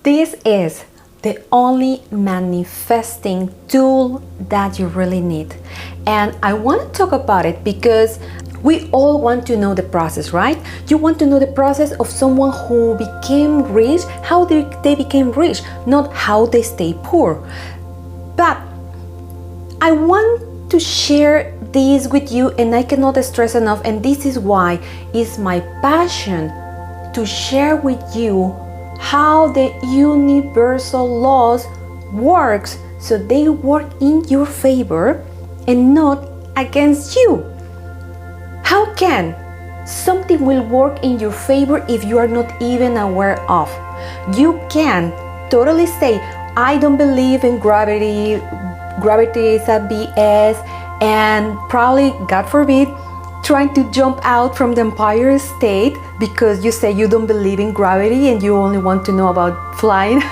This is the only manifesting tool that you really need. And I want to talk about it because we all want to know the process, right? You want to know the process of someone who became rich, how they became rich, not how they stay poor. But I want to share this with you, and I cannot stress enough, and this is why it's my passion to share with you how the universal laws works, so they work in your favor and not against you. How can something will work in your favor if you are not even aware of? You can totally say, I don't believe in gravity, gravity is a BS, and probably, God forbid, trying to jump out from the Empire State because you say you don't believe in gravity and you only want to know about flying.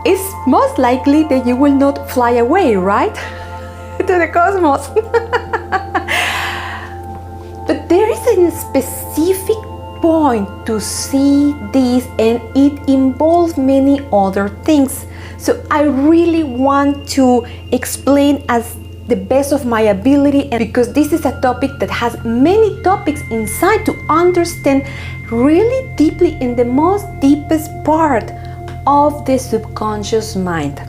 It's most likely that you will not fly away, right? To the cosmos. But there is a specific point to see this, and it involves many other things. So I really want to explain as the best of my ability, and because this is a topic that has many topics inside to understand really deeply in the most deepest part of the subconscious mind.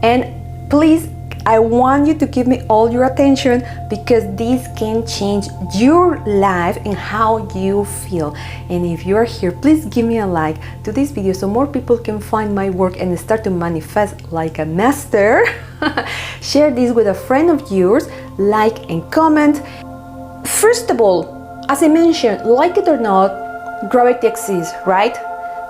And please, I want you to give me all your attention, because this can change your life and how you feel. And if you are here, please give me a like to this video so more people can find my work and start to manifest like a master. Share this with a friend of yours, like and comment. First of all, as I mentioned, like it or not, gravity exists, right?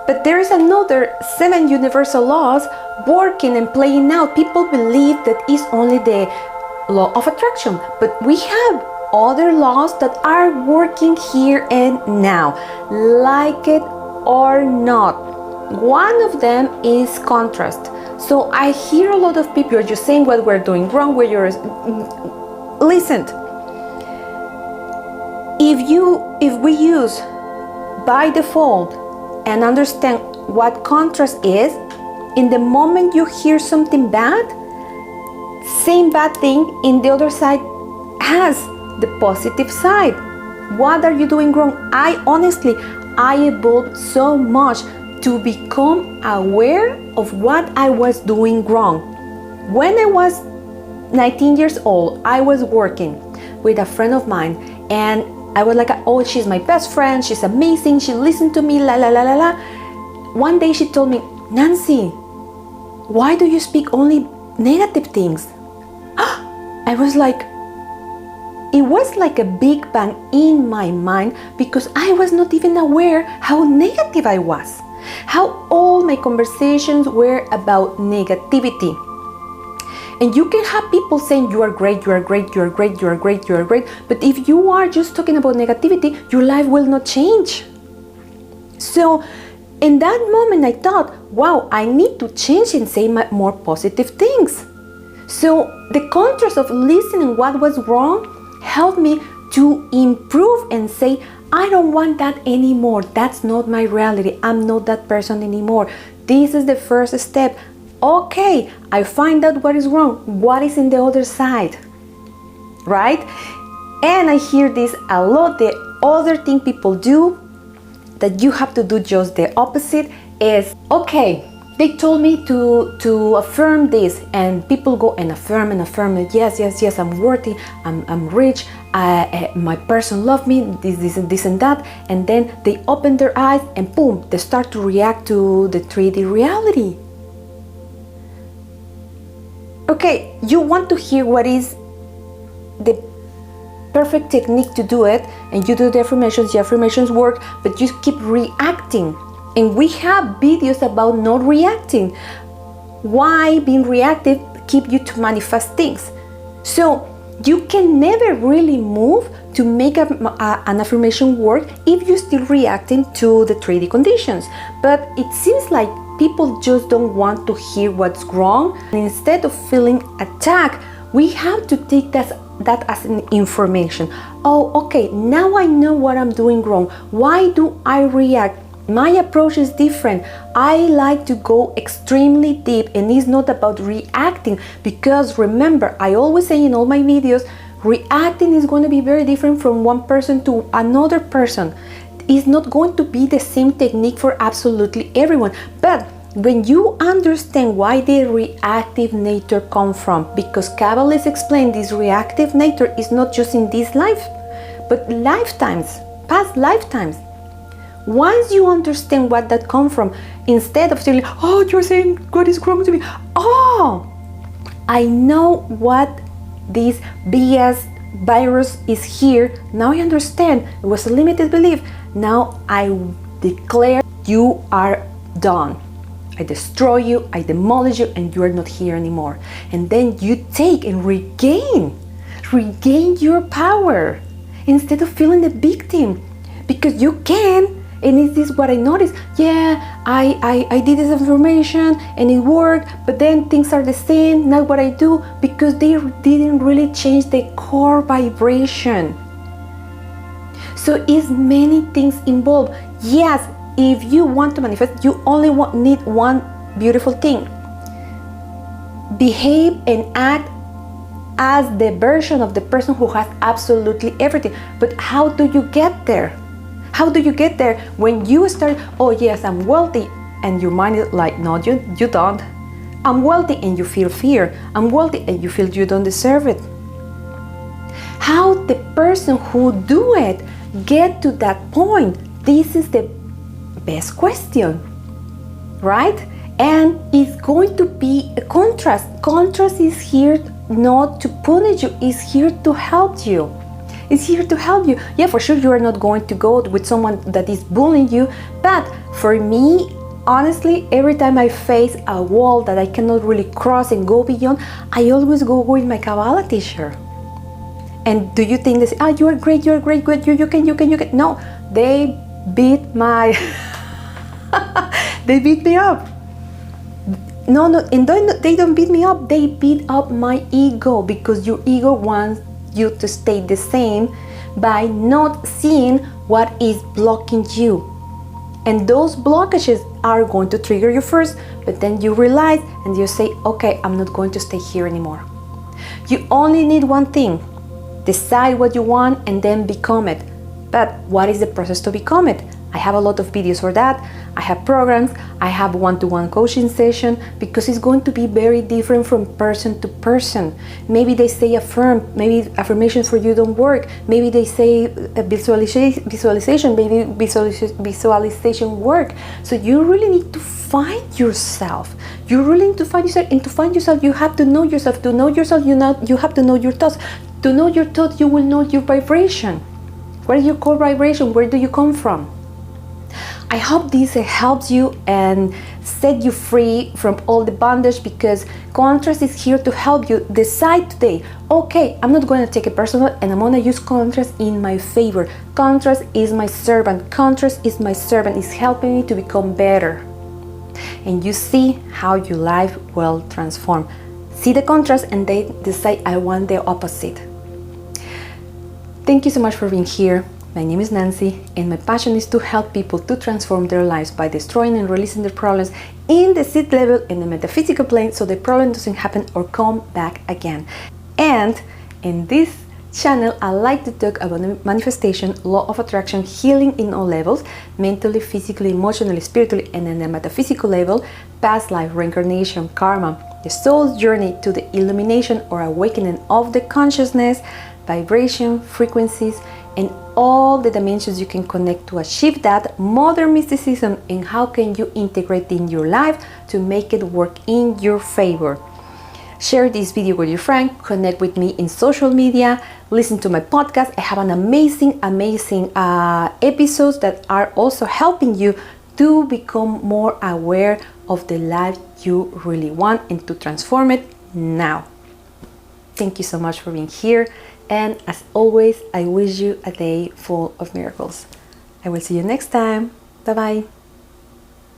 But there is another 7 universal laws working and playing out. People believe that it's only the law of attraction, but we have other laws that are working here and now, like it or not. One of them is contrast. So I hear a lot of people are just saying what we're doing wrong, where you're... Listen, if we use by default and understand what contrast is, in the moment you hear something bad, same bad thing in the other side has the positive side. What are you doing wrong? I evolved so much to become aware of what I was doing wrong. When I was 19 years old, I was working with a friend of mine, and I was like, oh, she's my best friend, she's amazing, she listened to me, la la la la la. One day she told me, Nancy, why do you speak only negative things? I was like, it was like a big bang in my mind, because I was not even aware how negative I was, how all my conversations were about negativity. And you can have people saying you are great, you are great, you are great, you are great, you are great, but if you are just talking about negativity, your life will not change. So in that moment I thought, wow, I need to change and say more positive things. So the contrast of listening what was wrong helped me to improve and say, I don't want that anymore. That's not my reality. I'm not that person anymore. This is the first step. Okay, I find out what is wrong. What is in the other side, right? And I hear this a lot. The other thing people do that you have to do just the opposite is, okay, they told me to affirm this, and people go and affirm it. Yes, yes, yes, I'm worthy, I'm rich, my person loves me, this and that. And then they open their eyes and boom, they start to react to the 3D reality. Okay, you want to hear what is the perfect technique to do it, and you do the affirmations work, but you keep reacting. And we have videos about not reacting. Why being reactive keep you to manifest things. So you can never really move to make an affirmation work if you're still reacting to the 3D conditions. But it seems like people just don't want to hear what's wrong. And instead of feeling attacked, we have to take that as an information. Oh, okay, now I know what I'm doing wrong. Why do I react? My approach is different. I like to go extremely deep, and it's not about reacting, because remember, I always say in all my videos, reacting is going to be very different from one person to another person. It's not going to be the same technique for absolutely everyone. But when you understand why the reactive nature comes from, because Kabbalah explains this reactive nature is not just in this life, but lifetimes, past lifetimes. Once you understand what that comes from, instead of saying, oh, you're saying what is wrong to me, oh, I know what this BS virus is here. Now I understand. It was a limited belief. Now I declare you are done. I destroy you, I demolish you, and you are not here anymore. And then you take and regain your power instead of feeling the victim, because you can. And this is what I noticed. Yeah, I did this affirmation and it worked, but then things are the same, not what I do, because they didn't really change the core vibration. So it's many things involved. Yes, if you want to manifest, you only need one beautiful thing. Behave and act as the version of the person who has absolutely everything. But how do you get there? How do you get there when you start, oh yes, I'm wealthy, and your mind is like, no, you don't. I'm wealthy, and you feel fear. I'm wealthy, and you feel you don't deserve it. How the person who do it get to that point? This is the best question, right? And it's going to be a contrast. Contrast is here not to punish you, it's here to help you. It's here to help you. Yeah, for sure, you are not going to go with someone that is bullying you. But for me, honestly, every time I face a wall that I cannot really cross and go beyond, I always go with my Kabbalah teacher. And do you think this? Ah, you are great, you can. No, they beat my, they beat me up. No, and they don't beat me up. They beat up my ego, because your ego wants you to stay the same by not seeing what is blocking you. And those blockages are going to trigger you first, but then you realize and you say, okay, I'm not going to stay here anymore. You only need one thing. Decide what you want and then become it. But what is the process to become it? I have a lot of videos for that. I have programs. I have one-to-one coaching session, because it's going to be very different from person to person. Maybe they say affirm, maybe affirmations for you don't work. Maybe they say visualization, maybe visualization work. So you really need to find yourself. You really need to find yourself, and to find yourself, you have to know yourself. To know yourself, you have to know your thoughts. To know your thoughts, you will know your vibration. What is your core vibration? Where do you come from? I hope this helps you and set you free from all the bondage, because contrast is here to help you decide today, okay, I'm not going to take it personal, and I'm going to use contrast in my favor. Contrast is my servant. Contrast is my servant. It's helping me to become better. And you see how your life will transform. See the contrast and then decide, I want the opposite. Thank you so much for being here. My name is Nancy, and my passion is to help people to transform their lives by destroying and releasing their problems in the seed level, in the metaphysical plane, so the problem doesn't happen or come back again. And in this channel, I like to talk about manifestation, law of attraction, healing in all levels, mentally, physically, emotionally, spiritually, and in the metaphysical level, past life, reincarnation, karma, the soul's journey to the illumination or awakening of the consciousness, vibration, frequencies, and all the dimensions you can connect to achieve that, modern mysticism, and how can you integrate in your life to make it work in your favor. Share this video with your friend, connect with me in social media, listen to my podcast. I have an amazing episodes that are also helping you to become more aware of the life you really want and to transform it now. Thank you so much for being here. And as always, I wish you a day full of miracles. I will see you next time. Bye-bye.